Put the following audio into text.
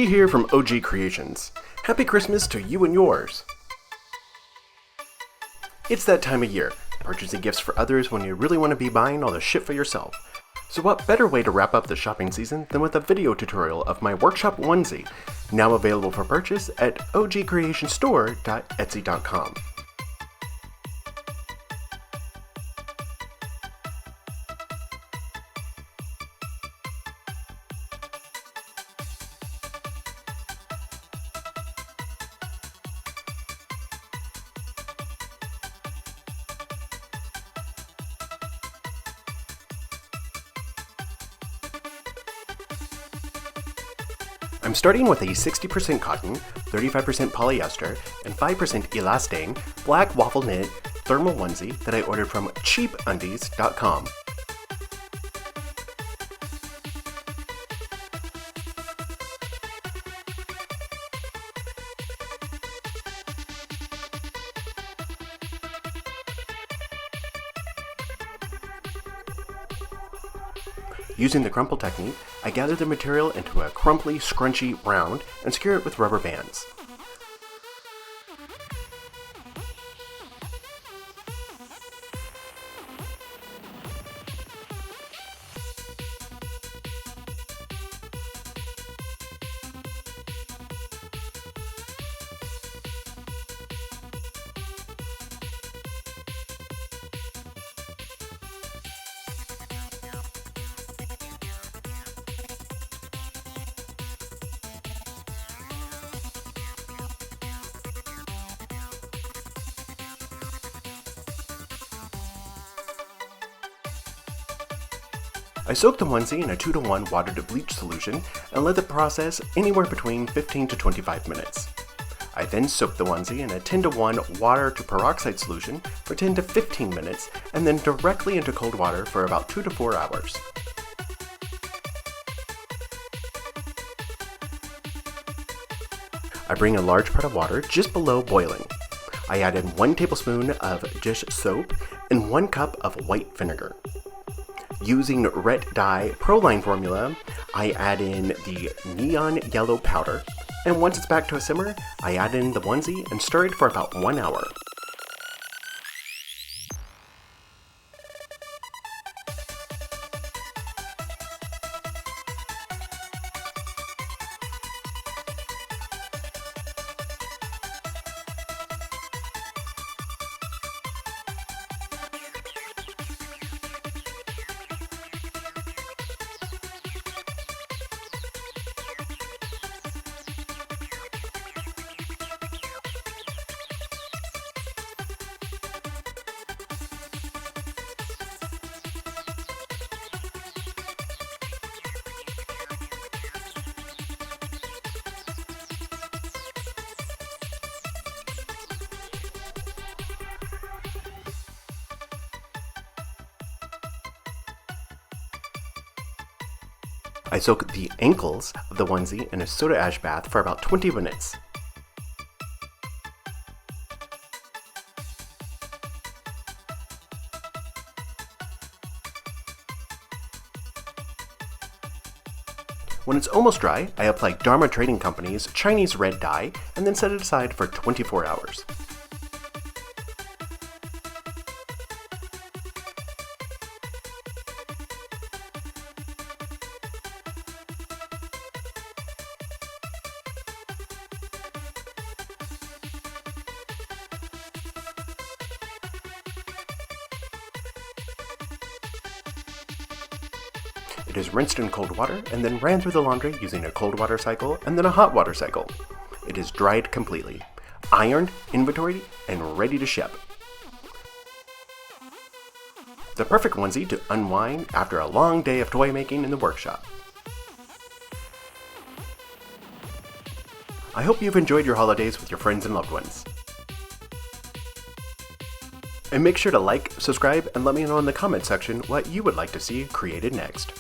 here from OG Creations. Happy Christmas to you and yours. It's that time of year, purchasing gifts for others when you really want to be buying all the shit for yourself. So what better way to wrap up the shopping season than with a video tutorial of my workshop onesie, now available for purchase at ogcreationstore.etsy.com. I'm starting with a 60% cotton, 35% polyester, and 5% elastane black waffle knit thermal onesie that I ordered from cheapundies.com. Using the crumple technique, I gather the material into a crumply, scrunchy round and secure it with rubber bands. I soaked the onesie in a 2-to-1 water to bleach solution and let it process anywhere between 15 to 25 minutes. I then soaked the onesie in a 10-to-1 water to peroxide solution for 10 to 15 minutes and then directly into cold water for about 2 to 4 hours. I bring a large pot of water just below boiling. I add in 1 tablespoon of dish soap and 1 cup of white vinegar. Using red dye Proline formula, I add in the neon yellow powder, and once it's back to a simmer, I add in the onesie and stir it for about 1 hour. I soak the ankles of the onesie in a soda ash bath for about 20 minutes. When it's almost dry, I apply Dharma Trading Company's Chinese red dye and then set it aside for 24 hours. It is rinsed in cold water and then ran through the laundry using a cold water cycle and then a hot water cycle. It is dried completely, ironed, inventoried, and ready to ship. The perfect onesie to unwind after a long day of toy making in the workshop. I hope you've enjoyed your holidays with your friends and loved ones. And make sure to like, subscribe, and let me know in the comment section what you would like to see created next.